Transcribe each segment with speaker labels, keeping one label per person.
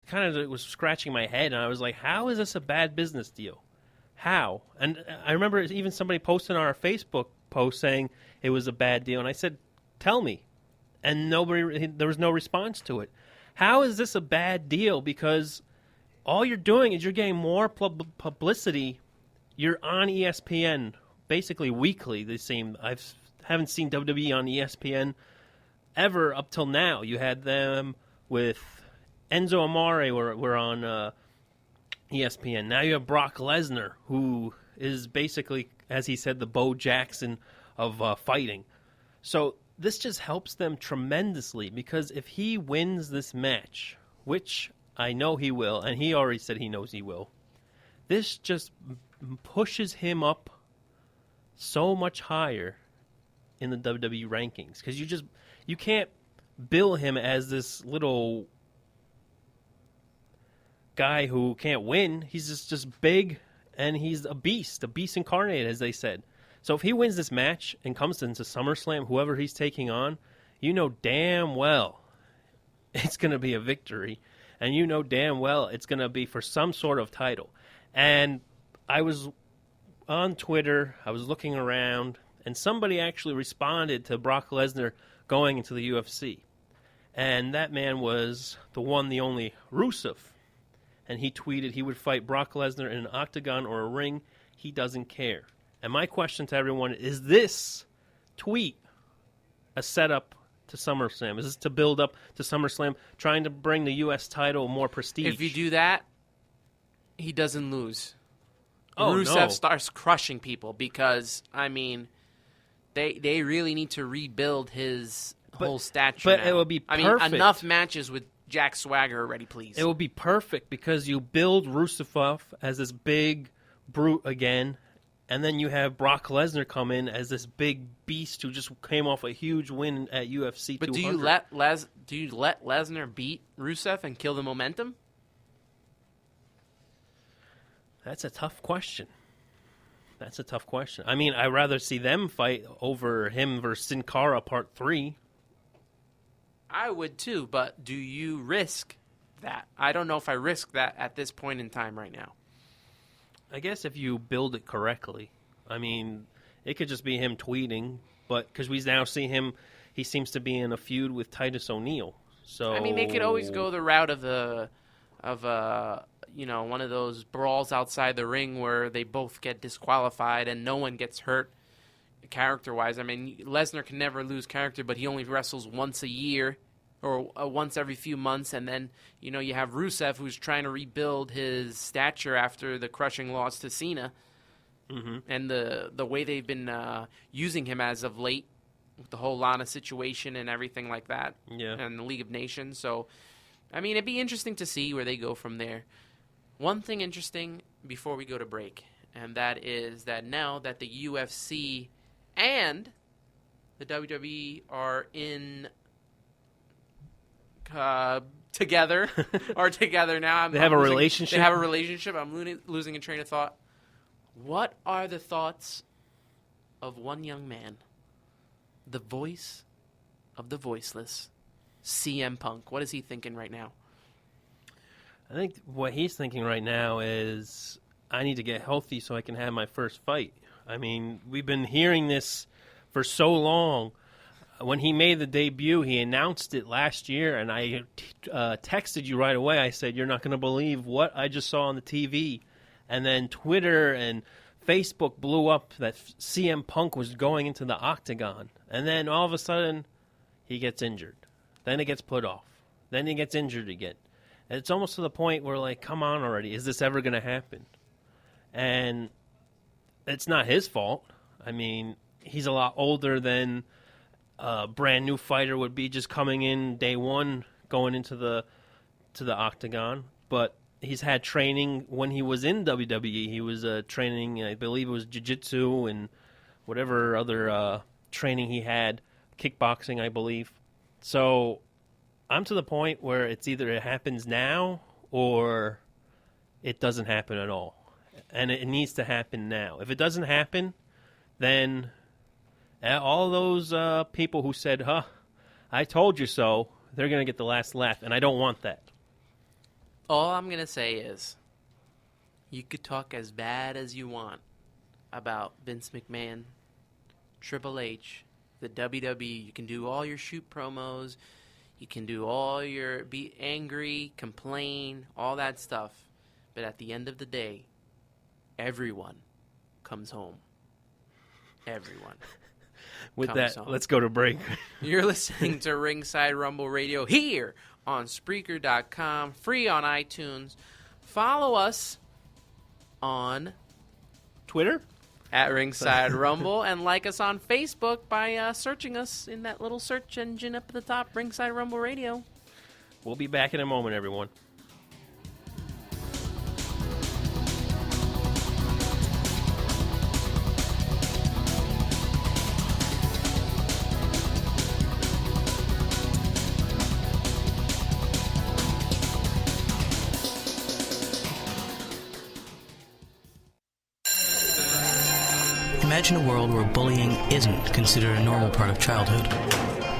Speaker 1: kind of was scratching my head, and I was like, how is this a bad business deal? How? And I remember even somebody posted on our Facebook post saying it was a bad deal, and I said, tell me. And there was no response to it. How is this a bad deal? Because all you're doing is you're getting more publicity. You're on ESPN basically weekly. They seem haven't seen WWE on ESPN ever up till now. You had them with Enzo Amore were on ESPN. Now you have Brock Lesnar, who is basically, as he said, the Bo Jackson of fighting. So this just helps them tremendously, because if he wins this match, which I know he will, and he already said he knows he will, this just pushes him up so much higher in the WWE rankings, because you can't bill him as this little guy who can't win. He's just big, and he's a beast incarnate, as they said. So if he wins this match and comes into SummerSlam, whoever he's taking on, you know damn well it's going to be a victory, and you know damn well it's going to be for some sort of title. And I was on Twitter, I was looking around, and somebody actually responded to Brock Lesnar going into the UFC. And that man was the one, the only, Rusev. And he tweeted he would fight Brock Lesnar in an octagon or a ring. He doesn't care. And my question to everyone, is this tweet a setup to SummerSlam? Is this to build up to SummerSlam, trying to bring the U.S. title more prestige?
Speaker 2: If you do that, he doesn't lose.
Speaker 1: Oh,
Speaker 2: Rusev
Speaker 1: no.
Speaker 2: starts crushing people because, I mean, they really need to rebuild his whole stature
Speaker 1: But
Speaker 2: now.
Speaker 1: it would be perfect.
Speaker 2: I mean, enough matches with Jack Swagger already, please.
Speaker 1: It would be perfect, because you build Rusev up as this big brute again, and then you have Brock Lesnar come in as this big beast who just came off a huge win at UFC 200.
Speaker 2: But do you let Lesnar beat Rusev and kill the momentum?
Speaker 1: That's a tough question. I mean, I'd rather see them fight over him versus Sin Cara Part 3.
Speaker 2: I would too, but do you risk that? I don't know if I risk that at this point in time right now.
Speaker 1: I guess if you build it correctly. I mean, it could just be him tweeting, but because we now see him, he seems to be in a feud with Titus O'Neil. So
Speaker 2: I mean, they could always go the route of one of those brawls outside the ring where they both get disqualified and no one gets hurt character-wise. I mean, Lesnar can never lose character, but he only wrestles once a year or once every few months. And then, you have Rusev, who's trying to rebuild his stature after the crushing loss to Cena. Mm-hmm. And the way they've been using him as of late with the whole Lana situation and everything like that.
Speaker 1: Yeah.
Speaker 2: And the League of Nations. So, I mean, it'd be interesting to see where they go from there. One thing interesting before we go to break, and that is that now that the UFC and the WWE are together now.
Speaker 1: They have a relationship?
Speaker 2: They have a relationship. I'm losing a train of thought. What are the thoughts of one young man, the voice of the voiceless, CM Punk? What is he thinking right now?
Speaker 1: I think what he's thinking right now is, I need to get healthy so I can have my first fight. I mean, we've been hearing this for so long. When he made the debut, he announced it last year, and I texted you right away. I said, you're not going to believe what I just saw on the TV. And then Twitter and Facebook blew up that CM Punk was going into the octagon. And then all of a sudden, he gets injured. Then it gets put off. Then he gets injured again. And it's almost to the point where, like, come on already. Is this ever going to happen? And it's not his fault. I mean, he's a lot older than a brand new fighter would be just coming in day one, going into the octagon. But he's had training when he was in WWE. He was training, I believe it was jiu-jitsu and whatever other training he had, kickboxing, I believe. So I'm to the point where it's either it happens now or it doesn't happen at all. And it needs to happen now. If it doesn't happen, then all those people who said, I told you so, they're going to get the last laugh, and I don't want that.
Speaker 2: All I'm going to say is, you could talk as bad as you want about Vince McMahon, Triple H, the WWE. You can do all your shoot promos. You can do all your be angry, complain, all that stuff. But at the end of the day, everyone comes home. Everyone.
Speaker 1: With that, let's go to break.
Speaker 2: You're listening to Ringside Rumble Radio here on Spreaker.com, free on iTunes. Follow us on
Speaker 1: Twitter
Speaker 2: at Ringside Rumble and like us on Facebook by searching us in that little search engine up at the top, Ringside Rumble Radio.
Speaker 1: We'll be back in a moment, everyone.
Speaker 3: Imagine a world where bullying isn't considered a normal part of childhood.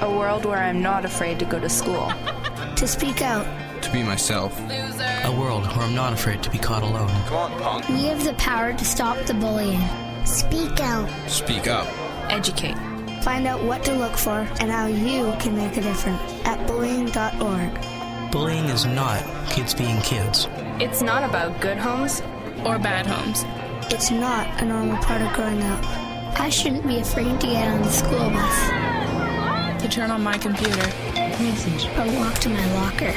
Speaker 4: A world where I'm not afraid to go to school.
Speaker 5: To speak out.
Speaker 6: To be myself.
Speaker 3: A world where I'm not afraid to be caught alone.
Speaker 6: Come on, punk.
Speaker 5: We have the power to stop the bullying. Speak out.
Speaker 6: Speak up.
Speaker 4: Educate.
Speaker 5: Find out what to look for and how you can make a difference at bullying.org.
Speaker 3: Bullying is not kids being kids.
Speaker 4: It's not about good homes or bad homes.
Speaker 5: It's not a normal part of growing up. I shouldn't be afraid to get on the school bus.
Speaker 4: To turn on my computer.
Speaker 5: Or walk to my locker.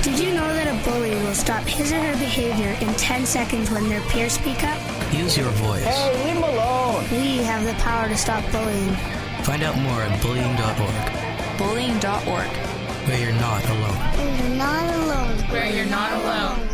Speaker 5: Did you know that a bully will stop his or her behavior in 10 seconds when their peers speak up?
Speaker 3: Use your voice.
Speaker 7: Hey, leave him alone.
Speaker 5: We have the power to stop bullying.
Speaker 3: Find out more at bullying.org.
Speaker 4: Bullying.org.
Speaker 3: Where you're not alone.
Speaker 5: Where you're not alone.
Speaker 4: Where you're not alone.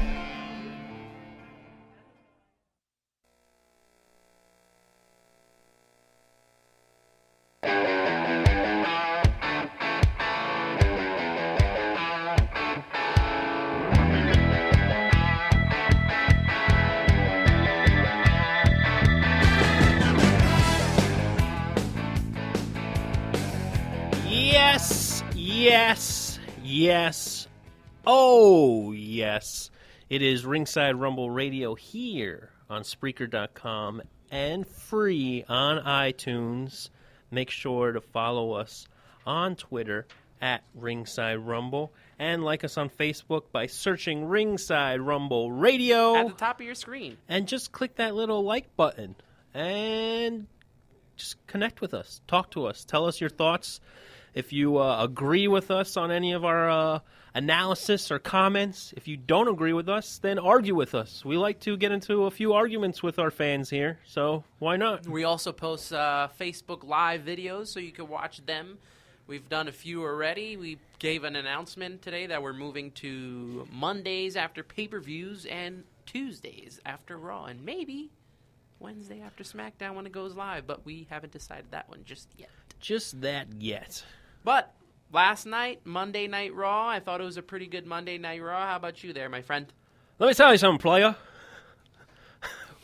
Speaker 1: Yes. Oh, yes. It is Ringside Rumble Radio here on Spreaker.com and free on iTunes. Make sure to follow us on Twitter at Ringside Rumble and like us on Facebook by searching Ringside Rumble Radio.
Speaker 2: At the top of your screen.
Speaker 1: And just click that little like button and just connect with us. Talk to us. Tell us your thoughts. If you agree with us on any of our analysis or comments, if you don't agree with us, then argue with us. We like to get into a few arguments with our fans here, so why not?
Speaker 2: We also post Facebook Live videos so you can watch them. We've done a few already. We gave an announcement today that we're moving to Mondays after pay-per-views and Tuesdays after Raw, and maybe Wednesday after SmackDown when it goes live, but we haven't decided that one just yet.
Speaker 1: Just that yet.
Speaker 2: But last night, Monday Night Raw, I thought it was a pretty good Monday Night Raw. How about you there, my friend?
Speaker 1: Let me tell you something, player.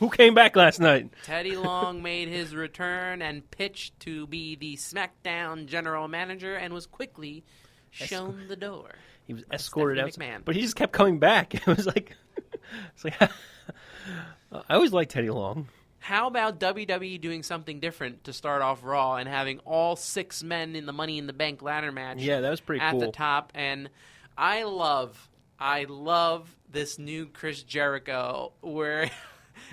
Speaker 1: Who came back last night?
Speaker 2: Teddy Long made his return and pitched to be the SmackDown general manager and was quickly shown the door.
Speaker 1: He was escorted out,
Speaker 2: McMahon.
Speaker 1: but he just kept coming back. It was like, I always liked Teddy Long.
Speaker 2: How about WWE doing something different to start off Raw and having all 6 men in the Money in the Bank ladder match?
Speaker 1: Yeah, that was pretty cool.
Speaker 2: At the top, and I love this new Chris Jericho where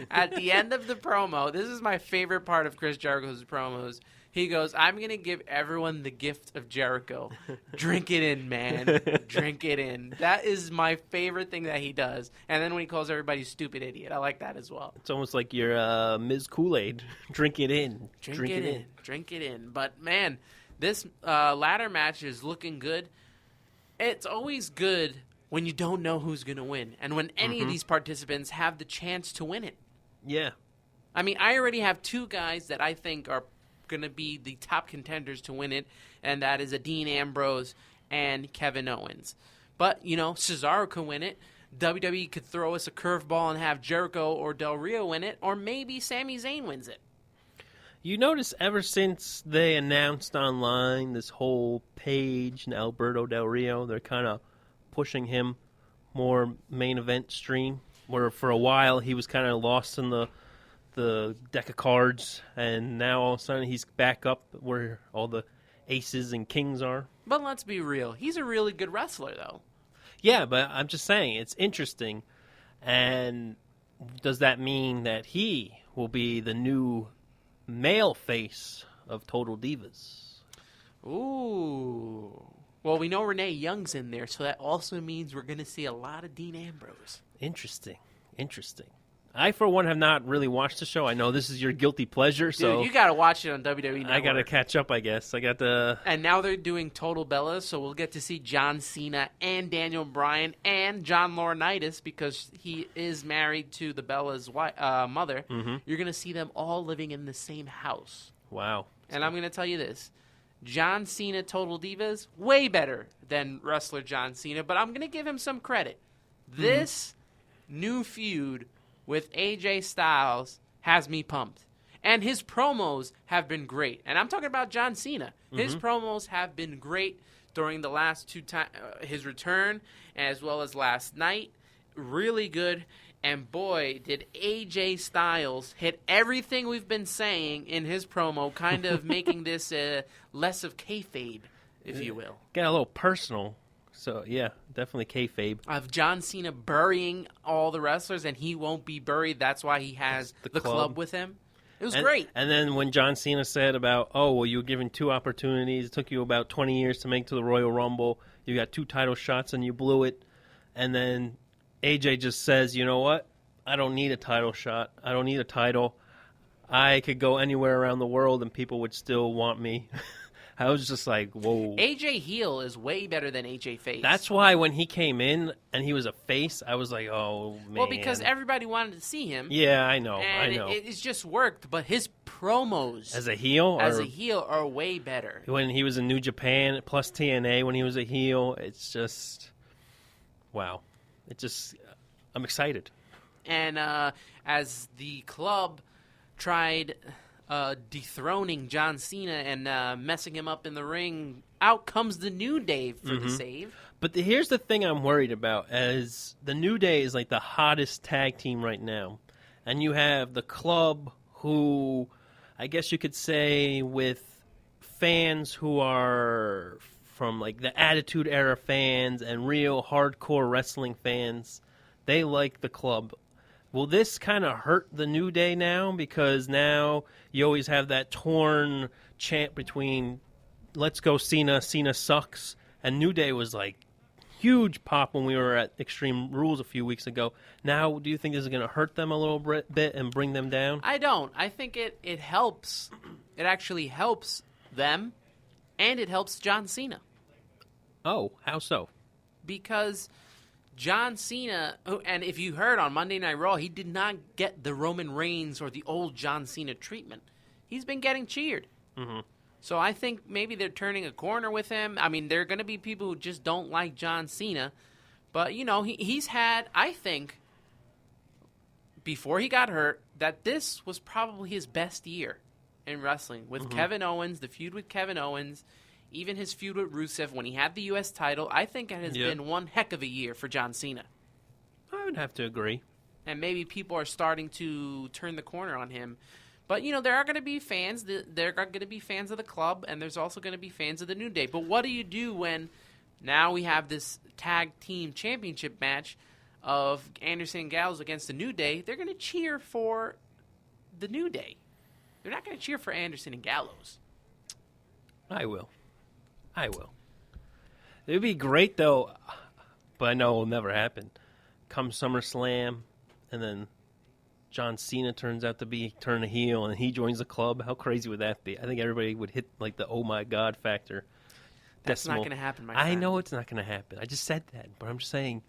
Speaker 2: at the end of the promo, this is my favorite part of Chris Jericho's promos. He goes, I'm going to give everyone the gift of Jericho. Drink it in, man. Drink it in. That is my favorite thing that he does. And then when he calls everybody stupid idiot, I like that as well.
Speaker 1: It's almost like your Ms. Kool-Aid. Drink it in.
Speaker 2: Drink it in. Drink it in. But, man, this ladder match is looking good. It's always good when you don't know who's going to win and when any of these participants have the chance to win it.
Speaker 1: Yeah.
Speaker 2: I mean, I already have 2 guys that I think are going to be the top contenders to win it, and that is Dean Ambrose and Kevin Owens. But, you know, Cesaro could win it. WWE could throw us a curveball and have Jericho or Del Rio win it, or maybe Sami Zayn wins it.
Speaker 1: You notice ever since they announced online this whole Page and Alberto Del Rio, they're kind of pushing him more main event stream, where for a while he was kind of lost in the deck of cards, and now all of a sudden he's back up where all the aces and kings are.
Speaker 2: But let's be real. He's a really good wrestler, though.
Speaker 1: Yeah, but I'm just saying, it's interesting. And does that mean that he will be the new male face of Total Divas?
Speaker 2: Ooh. Well, we know Renee Young's in there, so that also means we're going to see a lot of Dean Ambrose.
Speaker 1: Interesting. I, for one, have not really watched the show. I know this is your guilty pleasure, so...
Speaker 2: Dude, you got to watch it on WWE Network.
Speaker 1: I got to catch up, I guess.
Speaker 2: And now they're doing Total Bellas, so we'll get to see John Cena and Daniel Bryan and John Laurinaitis, because he is married to the Bella's mother. Mm-hmm. You're going to see them all living in the same house.
Speaker 1: Wow.
Speaker 2: And I'm going to tell you this. John Cena Total Divas, way better than wrestler John Cena, but I'm going to give him some credit. This new feud with AJ Styles has me pumped. And his promos have been great. And I'm talking about John Cena. His promos have been great during the last two times, his return, as well as last night. Really good. And boy, did AJ Styles hit everything we've been saying in his promo, kind of making this less of kayfabe, if you will.
Speaker 1: Got a little personal. So, yeah, definitely kayfabe.
Speaker 2: Of John Cena burying all the wrestlers, and he won't be buried. That's why he has the club with him. It was great.
Speaker 1: And then when John Cena said about, you were given 2 opportunities. It took you about 20 years to make to the Royal Rumble. You got 2 title shots, and you blew it. And then AJ just says, you know what? I don't need a title shot. I don't need a title. I could go anywhere around the world, and people would still want me. I was just like, whoa.
Speaker 2: AJ heel is way better than AJ face.
Speaker 1: That's why when he came in and he was a face, I was like, oh, man.
Speaker 2: Well, because everybody wanted to see him.
Speaker 1: Yeah, I know.
Speaker 2: And it's just worked. But his promos
Speaker 1: as a heel
Speaker 2: are way better.
Speaker 1: When he was in New Japan, plus TNA, when he was a heel, it's just, wow. I'm excited.
Speaker 2: And as the club tried dethroning John Cena and messing him up in the ring, out comes the New Day for the save.
Speaker 1: But here's the thing I'm worried about, as the New Day is like the hottest tag team right now. And you have the club who, I guess you could say, with fans who are from like the Attitude Era fans and real hardcore wrestling fans, they like the club. Will this kind of hurt the New Day now? Because now you always have that torn chant between let's go Cena, Cena sucks, and New Day was like huge pop when we were at Extreme Rules a few weeks ago. Now, do you think this is going to hurt them a little bit and bring them down?
Speaker 2: I don't. I think it helps. It actually helps them, and it helps John Cena.
Speaker 1: Oh, how so?
Speaker 2: Because John Cena, and if you heard on Monday Night Raw, he did not get the Roman Reigns or the old John Cena treatment. He's been getting cheered. Mm-hmm. So I think maybe they're turning a corner with him. I mean, there are going to be people who just don't like John Cena. But, you know, he's had, I think, before he got hurt, that this was probably his best year in wrestling. With Kevin Owens, the feud with Kevin Owens, even his feud with Rusev when he had the U.S. title, I think it has been one heck of a year for John Cena.
Speaker 1: I would have to agree.
Speaker 2: And maybe people are starting to turn the corner on him. But, you know, there are going to be fans. There are going to be fans of the club, and there's also going to be fans of the New Day. But what do you do when now we have this tag team championship match of Anderson and Gallows against the New Day? They're going to cheer for the New Day. They're not going to cheer for Anderson and Gallows.
Speaker 1: I will. It would be great, though, but I know it will never happen. Come SummerSlam, and then John Cena turns out to turn a heel, and he joins the club. How crazy would that be? I think everybody would hit, like, the oh my God factor.
Speaker 2: That's not going to happen, my friend.
Speaker 1: I know it's not going to happen. I just said that, but I'm just saying,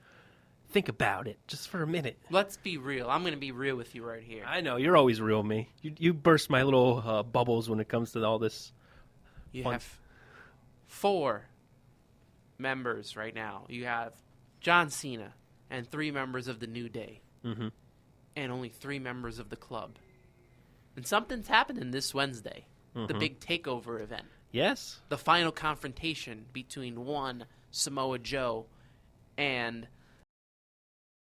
Speaker 1: think about it just for a minute.
Speaker 2: Let's be real. I'm going to be real with you right here.
Speaker 1: I know. You're always real with me. You burst my little bubbles when it comes to all this.
Speaker 2: You have 4 members right now. You have John Cena and 3 members of the New Day. Mm-hmm. And only 3 members of the club. And something's happening this Wednesday. The big takeover event.
Speaker 1: Yes.
Speaker 2: The final confrontation between one Samoa Joe and